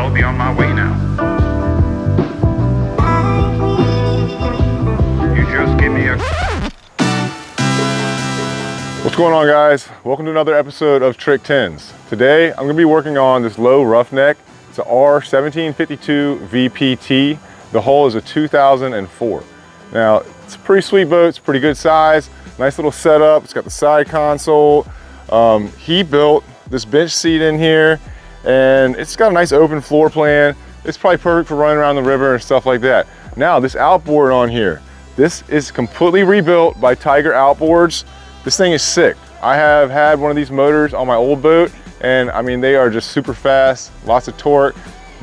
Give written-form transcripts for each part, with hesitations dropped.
well be on my way now. You just give me a... What's going on, guys? Welcome to another episode of Trick 10s. Today I'm going to be working on this LOWE Roughneck. It's an R1752VPT. The hull is a 2004. Now, it's a pretty sweet boat. It's a pretty good size. Nice little setup. It's got the side console. He built this bench seat in here, and it's got a nice open floor plan. It's probably perfect for running around the river and stuff like that. Now, this outboard on here, this is completely rebuilt by Tiger Outboards. This thing is sick. I have had one of these motors on my old boat, and I mean, they are just super fast, lots of torque,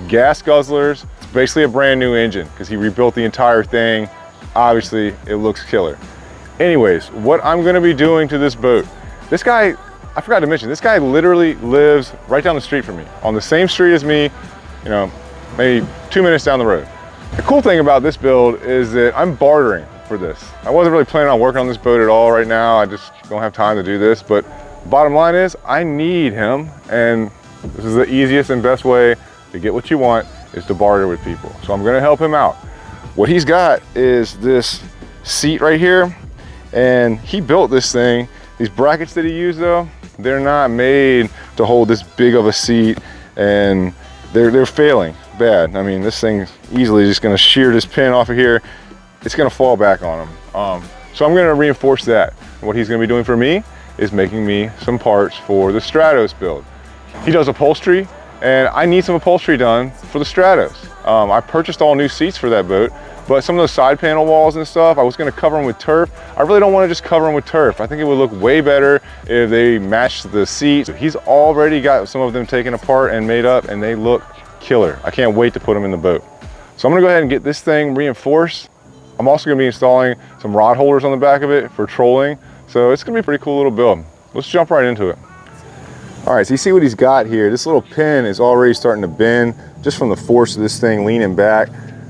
gas guzzlers. It's basically a brand new engine because he rebuilt the entire thing. Obviously, it looks killer. Anyways, what I'm gonna be doing to this boat, this guy, I forgot to mention, this guy literally lives right down the street from me, on the same street as me, you know, maybe 2 minutes down the road. The cool thing about this build is that I'm bartering for this. I wasn't really planning on working on this boat at all right now. I just don't have time to do this, but bottom line is I need him, and this is the easiest and best way to get what you want is to barter with people. So I'm gonna help him out. What he's got is this seat right here, and he built this thing. These brackets that he used though, they're not made to hold this big of a seat, and they're failing bad. I mean, this thing's easily just gonna shear this pin off of here. It's gonna fall back on him. So I'm gonna reinforce that. What he's gonna be doing for me is making me some parts for the Stratos build. He does upholstery, and I need some upholstery done for the Stratos. I purchased all new seats for that boat, but some of those side panel walls and stuff, I was gonna cover them with turf. I really don't wanna just cover them with turf. I think it would look way better if they matched the seats. He's already got some of them taken apart and made up, and they look killer. I can't wait to put them in the boat. So I'm gonna go ahead and get this thing reinforced. I'm also gonna be installing some rod holders on the back of it for trolling. So it's gonna be a pretty cool little build. Let's jump right into it. All right, so you see what he's got here. This little pin is already starting to bend just from the force of this thing leaning back.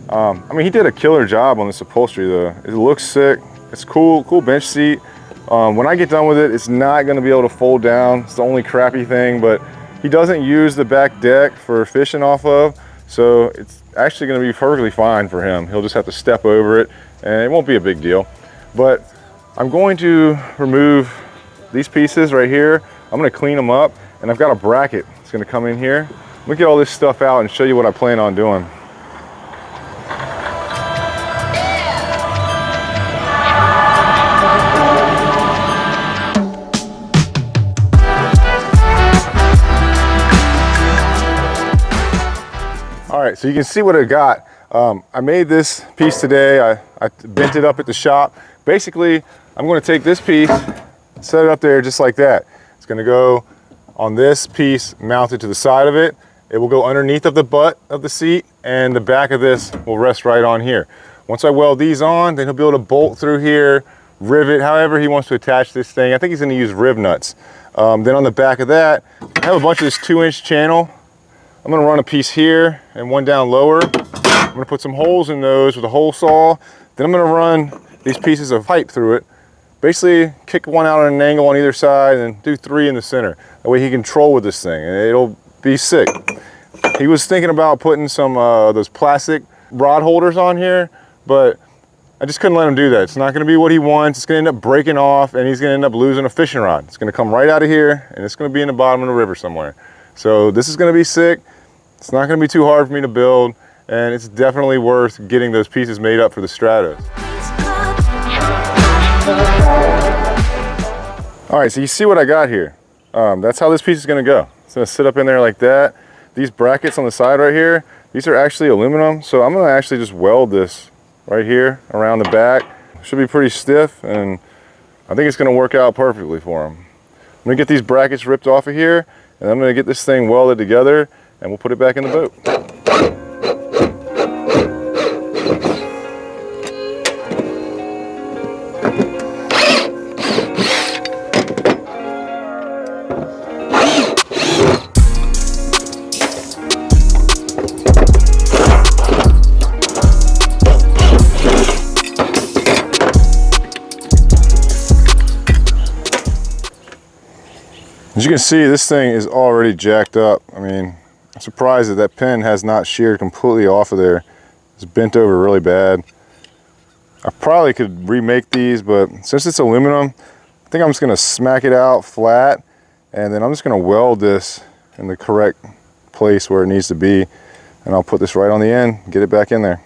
I mean, he did a killer job on this upholstery though. It looks sick. It's cool bench seat. When I get done with it, it's not gonna be able to fold down. It's the only crappy thing, but he doesn't use the back deck for fishing off of. So it's actually gonna be perfectly fine for him. He'll just have to step over it, and it won't be a big deal. But I'm going to remove these pieces right here. I'm gonna clean them up, and I've got a bracket that's gonna come in here. Let me get all this stuff out and show you what I plan on doing. All right, so you can see what I got. I made this piece today. I bent it up at the shop. Basically, I'm gonna take this piece, set it up there just like that. It's gonna go on this piece mounted to the side of it. It will go underneath of the butt of the seat, and the back of this will rest right on here. Once I weld these on, then he'll be able to bolt through here, rivet, however he wants to attach this thing. I think he's gonna use rib nuts. Then on the back of that, I have a bunch of this 2-inch channel. I'm gonna run a piece here and one down lower. I'm gonna put some holes in those with a hole saw. Then I'm gonna run these pieces of pipe through it. Basically, kick one out at an angle on either side and do 3 in the center. That way he can troll with this thing, and it'll be sick. He was thinking about putting some those plastic rod holders on here, but I just couldn't let him do that. It's not gonna be what he wants. It's gonna end up breaking off, and he's gonna end up losing a fishing rod. It's gonna come right out of here, and it's gonna be in the bottom of the river somewhere. So this is gonna be sick. It's not gonna be too hard for me to build, and it's definitely worth getting those pieces made up for the Stratos. All right, so you see what I got here. That's how this piece is gonna go. It's gonna sit up in there like that. These brackets on the side right here, these are actually aluminum, so I'm gonna actually just weld this right here around the back. It should be pretty stiff, and I think it's gonna work out perfectly for him. I'm gonna get these brackets ripped off of here, and I'm gonna get this thing welded together, and we'll put it back in the boat. As you can see, this thing is already jacked up. I mean, I'm surprised that that pin has not sheared completely off of there. It's bent over really bad. I probably could remake these, but since it's aluminum, I think I'm just gonna smack it out flat, and then I'm just gonna weld this in the correct place where it needs to be, and I'll put this right on the end, get it back in there.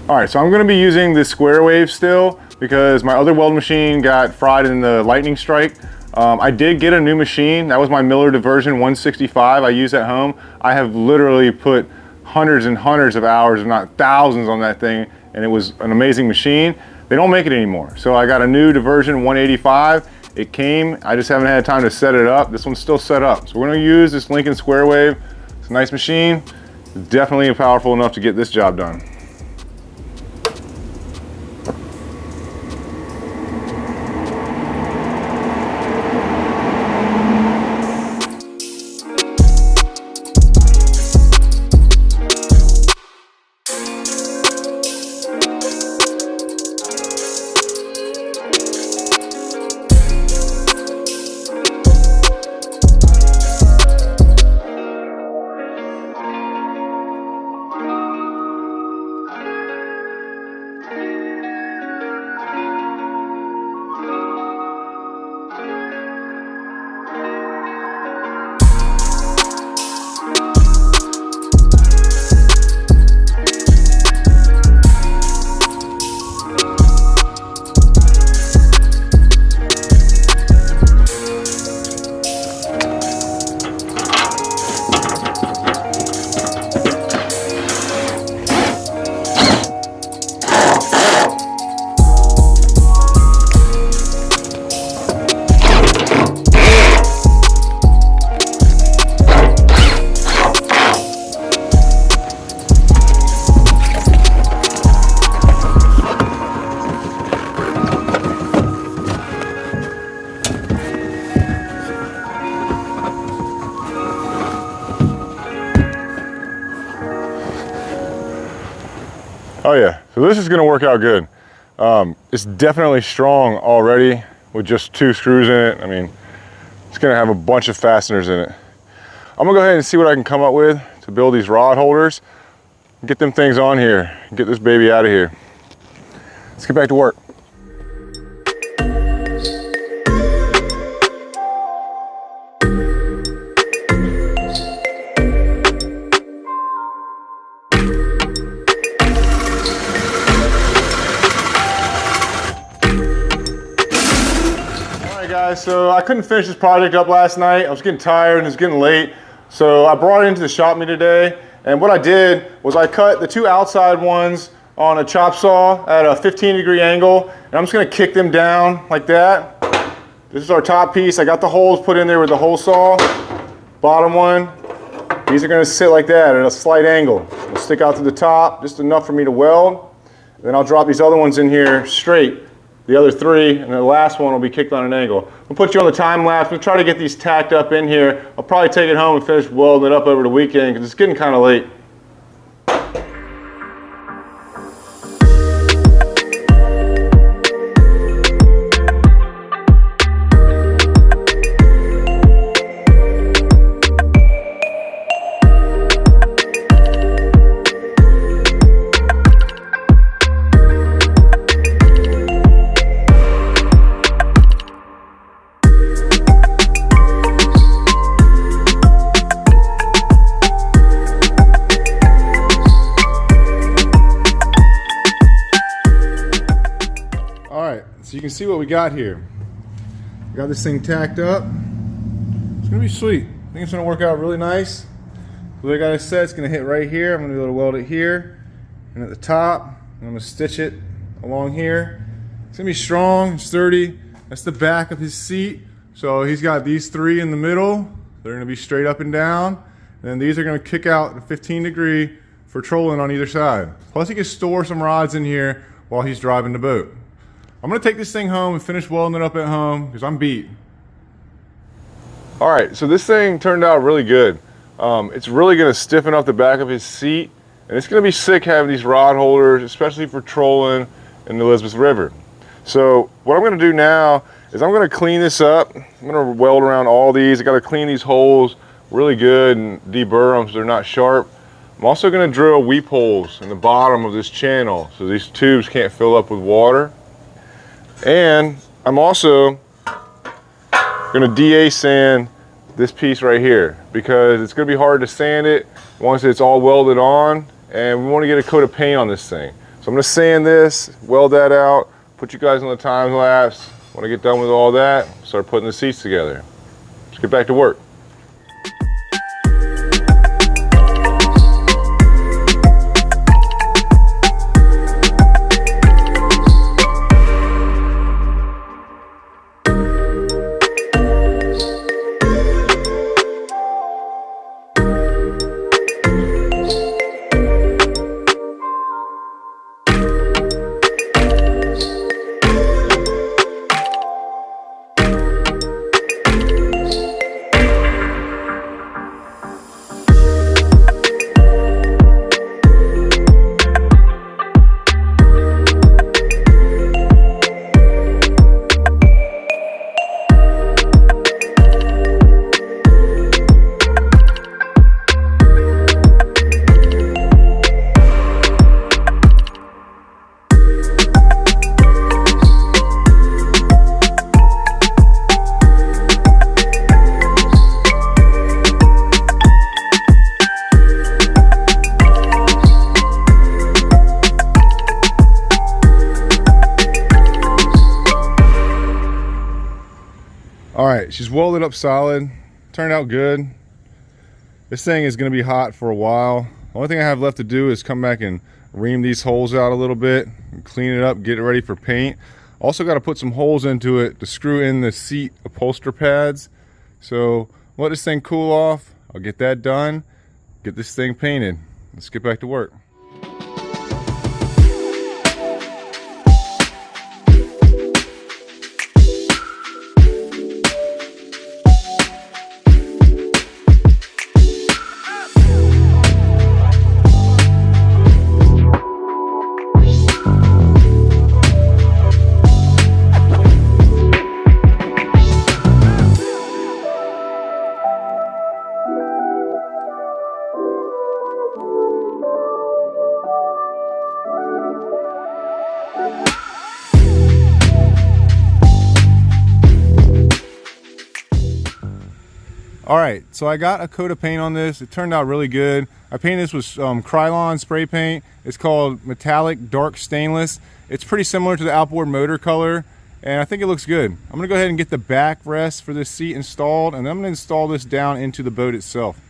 All right, so I'm gonna be using this square wave still because my other weld machine got fried in the lightning strike. I did get a new machine. That was my Miller Diversion 165 I use at home. I have literally put hundreds and hundreds of hours, if not thousands, on that thing, and it was an amazing machine. They don't make it anymore. So I got a new Diversion 185. It came, I just haven't had time to set it up. This one's still set up. So we're gonna use this Lincoln Square Wave. It's a nice machine. It's definitely powerful enough to get this job done. Oh yeah, so this is gonna work out good. It's definitely strong already with just 2 screws in it. I mean, it's gonna have a bunch of fasteners in it. I'm gonna go ahead and see what I can come up with to build these rod holders, get them things on here, get this baby out of here. Let's get back to work. Guys, so I couldn't finish this project up last night. I was getting tired and it was getting late. So I brought it into the shop meet today. And what I did was I cut the 2 outside ones on a chop saw at a 15-degree angle. And I'm just gonna kick them down like that. This is our top piece. I got the holes put in there with the hole saw. Bottom one, these are gonna sit like that at a slight angle. They'll stick out to the top, just enough for me to weld. And then I'll drop these other ones in here straight. The other 3, and the last one will be kicked on an angle. We'll put you on the time lapse. We'll try to get these tacked up in here. I'll probably take it home and finish welding it up over the weekend because it's getting kind of late. So you can see what we got here. We got this thing tacked up. It's gonna be sweet. I think it's gonna work out really nice. So like I said, it's gonna hit right here. I'm gonna be able to weld it here and at the top. And I'm gonna stitch it along here. It's gonna be strong, sturdy. That's the back of his seat. So he's got these 3 in the middle. They're gonna be straight up and down. And then these are gonna kick out a 15-degree for trolling on either side. Plus he can store some rods in here while he's driving the boat. I'm gonna take this thing home and finish welding it up at home because I'm beat. All right, so this thing turned out really good. It's really gonna stiffen up the back of his seat, and it's gonna be sick having these rod holders, especially for trolling in the Elizabeth River. So what I'm gonna do now is I'm gonna clean this up. I'm gonna weld around all these. I gotta clean these holes really good and deburr them so they're not sharp. I'm also gonna drill weep holes in the bottom of this channel so these tubes can't fill up with water. And I'm also gonna DA sand this piece right here because it's gonna be hard to sand it once it's all welded on, and we wanna get a coat of paint on this thing. So I'm gonna sand this, weld that out, put you guys on the time lapse. When I get done with all that, start putting the seats together. Let's get back to work. All right, she's welded up solid, turned out good. This thing is gonna be hot for a while. The only thing I have left to do is come back and ream these holes out a little bit, and clean it up, get it ready for paint. Also gotta put some holes into it to screw in the seat upholster pads. So let this thing cool off. I'll get that done, get this thing painted. Let's get back to work. All right, so I got a coat of paint on this. It turned out really good. I painted this with Krylon spray paint. It's called Metallic Dark Stainless. It's pretty similar to the outboard motor color, and I think it looks good. I'm gonna go ahead and get the backrest for this seat installed, and then I'm gonna install this down into the boat itself.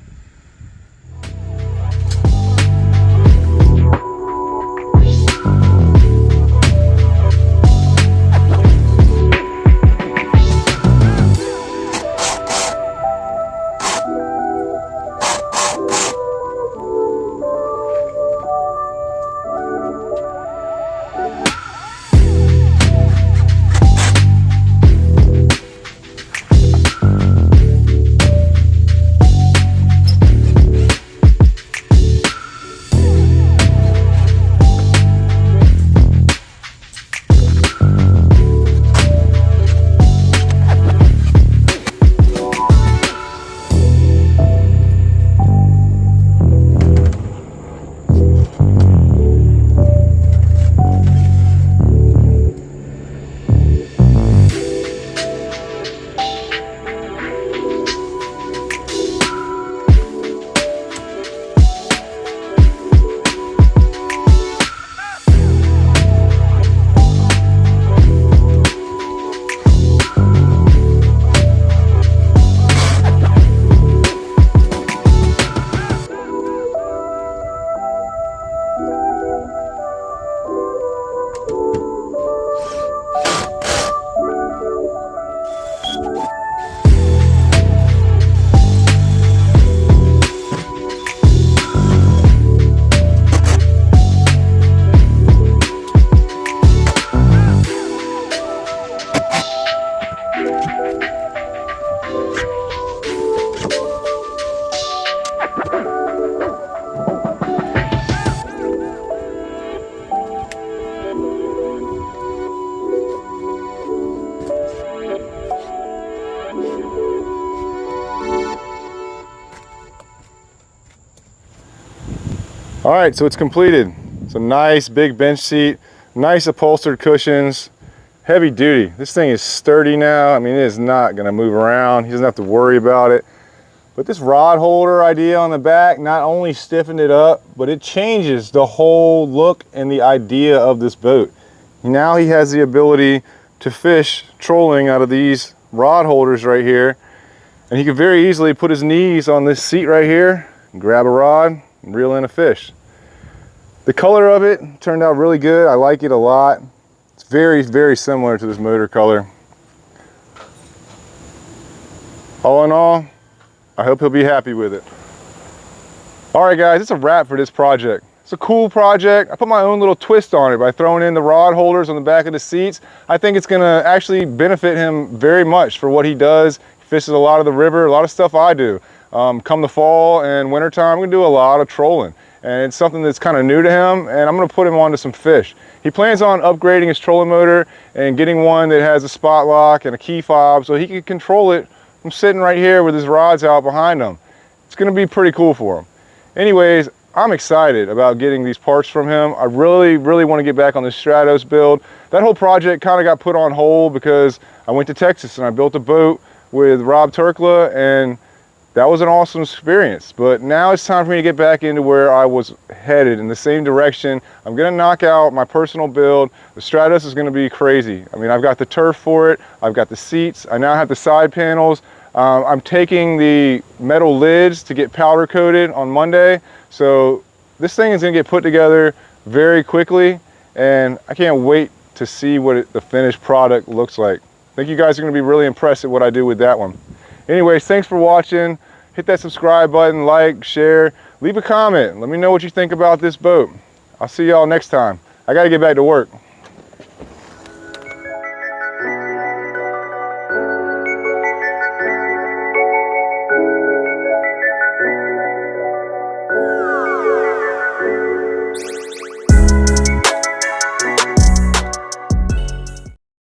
All right, so it's completed. It's a nice big bench seat, nice upholstered cushions, heavy duty. This thing is sturdy now. I mean, it is not gonna move around. He doesn't have to worry about it. But this rod holder idea on the back not only stiffened it up, but it changes the whole look and the idea of this boat. Now he has the ability to fish trolling out of these rod holders right here. And he can very easily put his knees on this seat right here, and grab a rod, and reel in a fish. The color of it turned out really good. I like it a lot. It's very, very similar to this motor color. All in all, I hope he'll be happy with it. All right, guys, it's a wrap for this project. It's a cool project. I put my own little twist on it by throwing in the rod holders on the back of the seats. I think it's gonna actually benefit him very much for what he does. He fishes a lot of the river, a lot of stuff I do. Come the fall and wintertime, I'm gonna do a lot of trolling. And it's something that's kind of new to him, and I'm gonna put him onto some fish. He plans on upgrading his trolling motor and getting one that has a spot lock and a key fob so he can control it from sitting right here with his rods out behind him. It's gonna be pretty cool for him. Anyways, I'm excited about getting these parts from him. I really, really want to get back on this Stratos build. That whole project kind of got put on hold because I went to Texas and I built a boat with Rob Turkla, and that was an awesome experience. But now it's time for me to get back into where I was headed, in the same direction. I'm gonna knock out my personal build. The Stratos is gonna be crazy. I mean, I've got the turf for it. I've got the seats. I now have the side panels. I'm taking the metal lids to get powder coated on Monday. So this thing is gonna get put together very quickly, and I can't wait to see what the finished product looks like. I think you guys are gonna be really impressed at what I do with that one. Anyways, thanks for watching. Hit that subscribe button, like, share, leave a comment. Let me know what you think about this boat. I'll see y'all next time. I gotta get back to work.